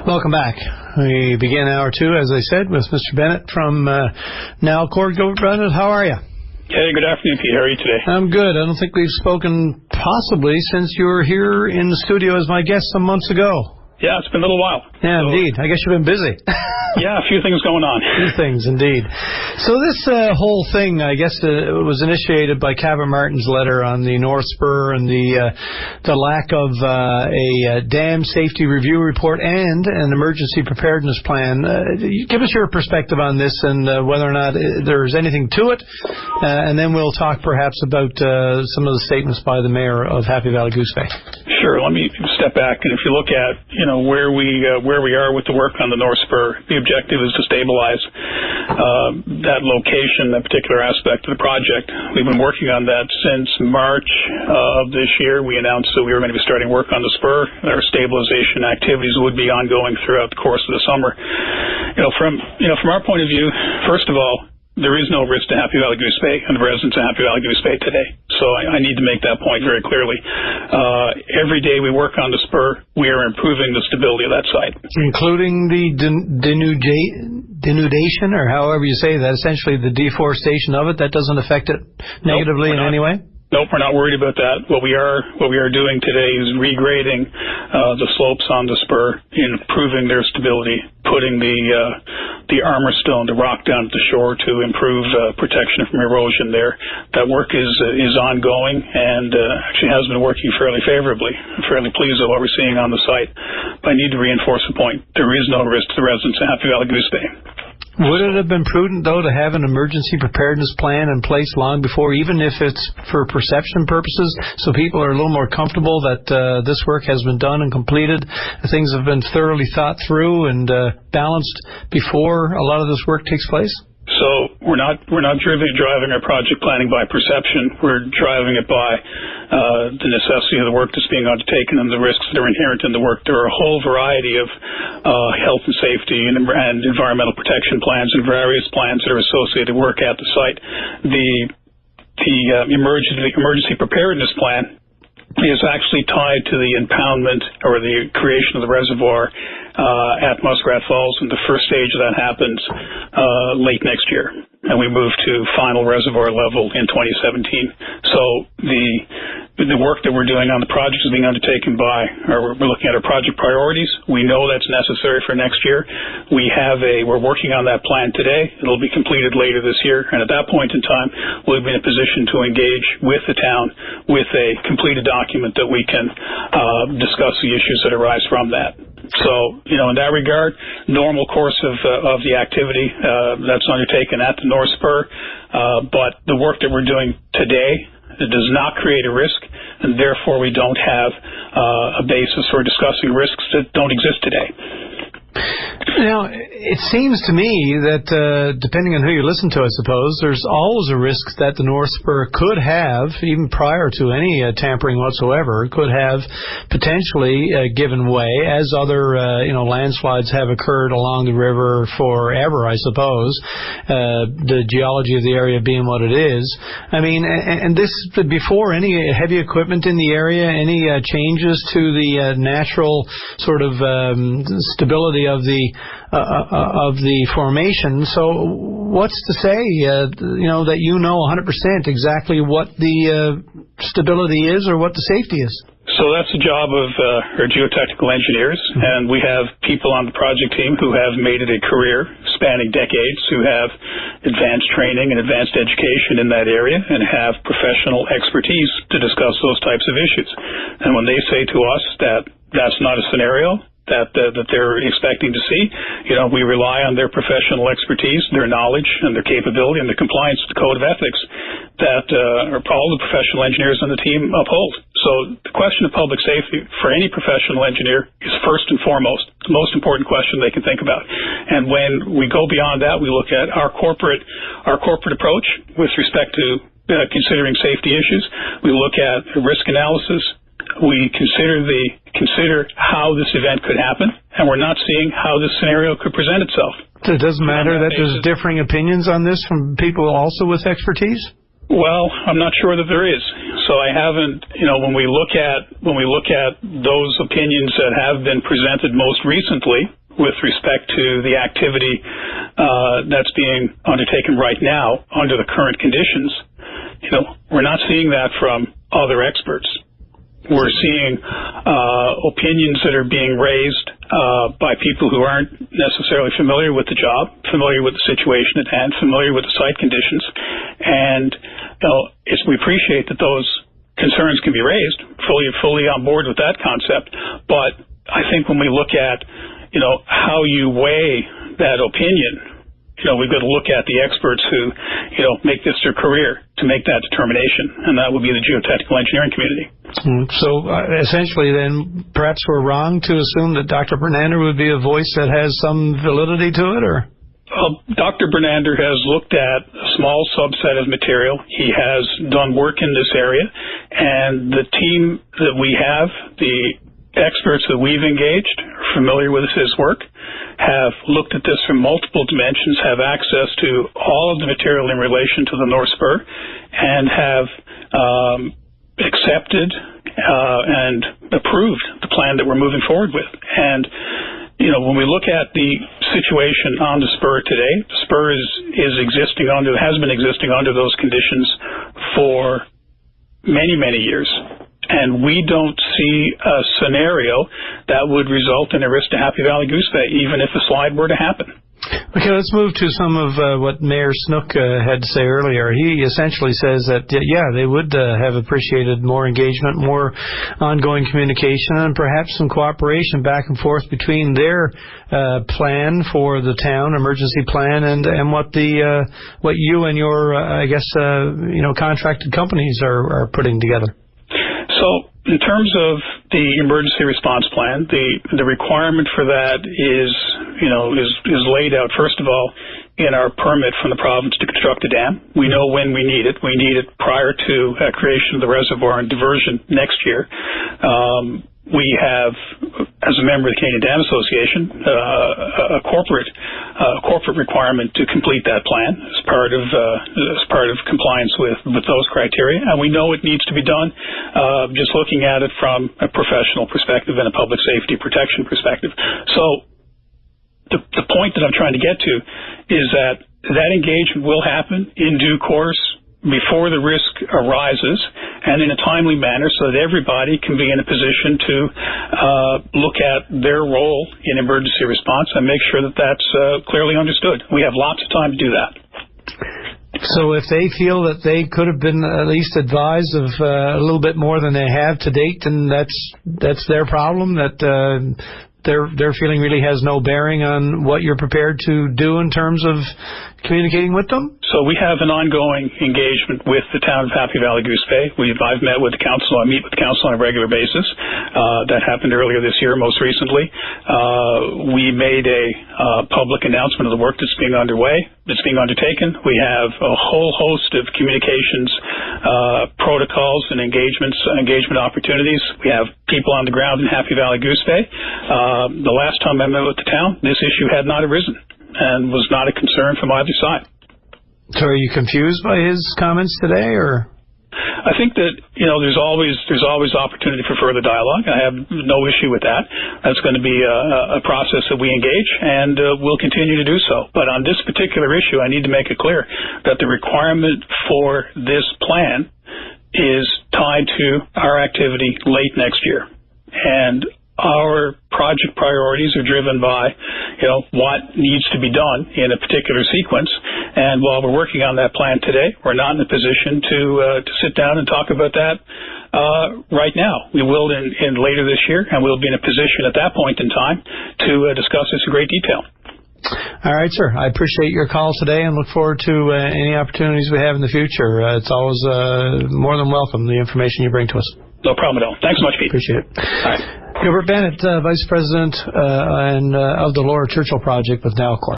Welcome back. We begin hour two, as I said, with Mr. Bennett from Nalcor. Gilbert Bennett, how are you? Hey, good afternoon, Pete. How are you today? I'm good. I don't think we've spoken possibly since you were here in the studio as my guest some months ago. Yeah, it's been a little while. Yeah, indeed. I guess you've been busy. Yeah, a few things going on. A few things, indeed. So this whole thing, I guess, was initiated by Kevin Martin's letter on the North Spur and the lack of a dam safety review report and an emergency preparedness plan. Give us your perspective on this and whether or not there's anything to it, and then we'll talk perhaps about some of the statements by the mayor of Happy Valley Goose Bay. Sure. Let me step back, and if you look at where we are with the work on the North Spur, the objective is to stabilize that location, that particular aspect of the project. We've been working on that since March of this year. We announced that we were going to be starting work on the Spur. Our stabilization activities would be ongoing throughout the course of the summer. From our point of view, first of all, there is no risk to Happy Valley Goose Bay and the residents of Happy Valley Goose Bay today. So I need to make that point very clearly. Every day we work on the Spur, we are improving the stability of that site. Including the denudation, or however you say that, essentially the deforestation of it, that doesn't affect it negatively in any way? Nope, we're not worried about that. What we are doing today is regrading the slopes on the Spur, improving their stability, putting the armor stone, the rock down at the shore to improve protection from erosion there. That work is ongoing and actually has been working fairly favorably. I'm fairly pleased with what we're seeing on the site. But I need to reinforce the point. There is no risk to the residents of Happy Valley Goose Bay. Would it have been prudent, though, to have an emergency preparedness plan in place long before, even if it's for perception purposes, so people are a little more comfortable that this work has been done and completed, things have been thoroughly thought through and balanced before a lot of this work takes place? So we're not driving our project planning by perception. We're driving it by the necessity of the work that's being undertaken and the risks that are inherent in the work. There are a whole variety of health and safety and environmental protection plans and various plans that are associated with work at the site. The emergency preparedness plan is actually tied to the impoundment or the creation of the reservoir at Muskrat Falls, and the first stage of that happens late next year, and we move to final reservoir level in 2017. So the work that we're doing on the project is being undertaken by, or we're looking at our project priorities. We know that's necessary for next year. We're working on that plan today. It'll be completed later this year, and at that point in time, we'll be in a position to engage with the town with a completed document that we can discuss the issues that arise from that. So, in that regard, normal course of the activity that's undertaken at the North Spur, but the work that we're doing today does not create a risk, and therefore we don't have a basis for discussing risks that don't exist today. Now, it seems to me that, depending on who you listen to, I suppose, there's always a risk that the North Spur could have, even prior to any tampering whatsoever, could have potentially given way, as other, landslides have occurred along the river forever, I suppose, the geology of the area being what it is. I mean, and this, before any heavy equipment in the area, any changes to the natural sort of stability of the formation. So what's to say, that 100% exactly what the stability is or what the safety is? So that's the job of our geotechnical engineers, and we have people on the project team who have made it a career spanning decades, who have advanced training and advanced education in that area and have professional expertise to discuss those types of issues. And when they say to us that that's not a scenario that they're expecting to see, we rely on their professional expertise, their knowledge, and their capability, and the compliance with the code of ethics that all the professional engineers on the team uphold. So the question of public safety for any professional engineer is first and foremost the most important question they can think about. And when we go beyond that, we look at our corporate approach with respect to considering safety issues. We look at risk analysis. We consider how this event could happen, and we're not seeing how this scenario could present itself. So it doesn't matter that there's differing opinions on this from people also with expertise? Well, I'm not sure that there is. So I haven't, when we look at those opinions that have been presented most recently with respect to the activity that's being undertaken right now under the current conditions, we're not seeing that from other experts. We're seeing opinions that are being raised by people who aren't necessarily familiar with the job, familiar with the situation at hand, familiar with the site conditions, and we appreciate that those concerns can be raised. Fully on board with that concept, but I think when we look at how you weigh that opinion, we've got to look at the experts who make this their career to make that determination, and that would be the geotechnical engineering community. So essentially then perhaps we're wrong to assume that Dr. Bernander would be a voice that has some validity to it, or? Dr. Bernander has looked at a small subset of material. He has done work in this area, and the team that we have, the experts that we've engaged, are familiar with his work, have looked at this from multiple dimensions, have access to all of the material in relation to the North Spur, and have accepted and approved the plan that we're moving forward with. And when we look at the situation on the Spur today, the Spur has been existing under those conditions for many, many years. And we don't see a scenario that would result in a risk to Happy Valley Goose Bay, even if a slide were to happen. Okay, let's move to some of what Mayor Snook had to say earlier. He essentially says that, they would have appreciated more engagement, more ongoing communication, and perhaps some cooperation back and forth between their plan for the town, emergency plan, and what you and your, contracted companies are putting together. So in terms of the emergency response plan, the requirement for that is laid out, first of all, in our permit from the province to construct a dam. We know when we need it. We need it prior to creation of the reservoir and diversion next year. We have, as a member of the Canadian Dam Association, a corporate requirement to complete that plan as part of compliance with those criteria, and we know it needs to be done. Just looking at it from a professional perspective and a public safety protection perspective. So the point that I'm trying to get to is that engagement will happen in due course, before the risk arises, and in a timely manner, so that everybody can be in a position to look at their role in emergency response and make sure that that's clearly understood. We have lots of time to do that. So if they feel that they could have been at least advised of a little bit more than they have to date, then that's their problem, that their feeling really has no bearing on what you're prepared to do in terms of communicating with them? So we have an ongoing engagement with the town of Happy Valley Goose Bay. I've met with the council. I meet with the council on a regular basis. That happened earlier this year, most recently. We made a public announcement of the work that's being undertaken. We have a whole host of communications protocols and engagement opportunities. We have people on the ground in Happy Valley Goose Bay. The last time I met with the town, this issue had not arisen and was not a concern from either side. So are you confused by his comments today, or? I think that, there's always opportunity for further dialogue. I have no issue with that. That's going to be a process that we engage, and we'll continue to do so. But on this particular issue, I need to make it clear that the requirement for this plan is tied to our activity late next year. And our project priorities are driven by, what needs to be done in a particular sequence. And while we're working on that plan today, we're not in a position to sit down and talk about that right now. We will in later this year, and we'll be in a position at that point in time to discuss this in great detail. All right, sir. I appreciate your call today and look forward to any opportunities we have in the future. It's always more than welcome, the information you bring to us. No problem at all. Thanks so much, Pete. Appreciate it. All right. Gilbert Bennett, Vice President of the Lower Churchill Project with Nalcor.